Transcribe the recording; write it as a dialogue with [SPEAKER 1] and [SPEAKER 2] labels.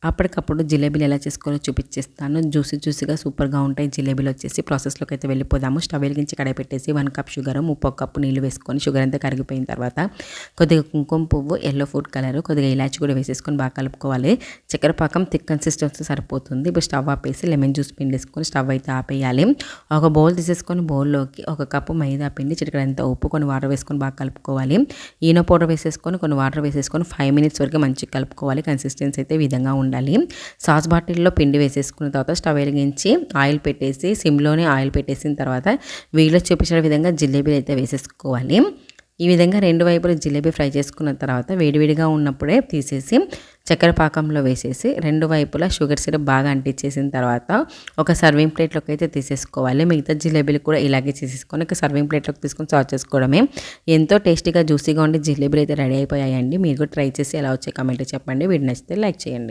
[SPEAKER 1] అప్పటికప్పుడు జిలేబీలు ఎలా చేసుకోవాలో చూపించేస్తాను. జ్యూసీగా సూపర్గా ఉంటాయి జిలేబీలు వచ్చేసి. ప్రాసెస్లోకి అయితే వెళ్ళిపోదాము. స్టవ్ వెలిగించి కడాయి పెట్టేసి 1 కప్ షుగర్, ముప్పావు కప్పు నీళ్ళు వేసుకొని షుగర్ అంతా కరిగిపోయిన తర్వాత కొద్దిగా కుంకుమ పువ్వు, ఎల్లో ఫుడ్ కలర్, కొద్దిగా ఇలాచి కూడా వేసేసుకొని బాగా కలుపుకోవాలి. చక్కెర పాకం థిక్ కన్సిస్టెన్సీ సరిపోతుంది. ఇప్పుడు స్టవ్ ఆపేసి లెమన్ జ్యూస్ పిండేసుకొని స్టవ్ అయితే ఆపేయాలి. ఒక బౌల్ తీసేసుకొని బౌల్లోకి 1 కప్పు మైదా పిండి, చిటికెడంత ఉప్పు, కొన్ని వాటర్ వేసుకొని బాగా కలుపుకోవాలి. ఈనో పౌడర్ వేసేసుకొని కొన్ని వాటర్ వేసేసుకొని 5 మినిట్స్ వరకు మంచిగా కలుపుకోవాలి. కన్సిస్టెన్సీ అయితే ఈ విధంగా ఉండాలి. సాస్ బాటిల్లో పిండి వేసేసుకున్న తర్వాత స్టవ్ వెలిగించి ఆయిల్ పెట్టేసి సిమ్లోనే ఆయిల్ పెట్టేసిన తర్వాత వీడియోలో చూపించిన విధంగా జిలేబీలు అయితే వేసేసుకోవాలి. ఈ విధంగా 2 వైపులు జిలేబీ ఫ్రై చేసుకున్న తర్వాత వేడివేడిగా ఉన్నప్పుడే తీసేసి చక్కెర పాకంలో వేసేసి 2 వైపులా షుగర్ సిరప్ బాగా అంటించేసిన తర్వాత ఒక సర్వింగ్ ప్లేట్లోకి అయితే తీసేసుకోవాలి. మిగతా జిలేబీలు కూడా ఇలాగే చేసేసుకొని ఒక సర్వింగ్ ప్లేట్లోకి తీసుకొని సర్వ్ చేసుకోవడమే. ఎంతో టేస్టీగా జ్యూసీగా ఉండే జిలేబీలు అయితే రెడీ అయిపోయాయండి. మీరు కూడా ట్రై చేసి ఎలా వచ్చే కామెంట్ చెప్పండి. వీడియో నచ్చితే లైక్ చేయండి.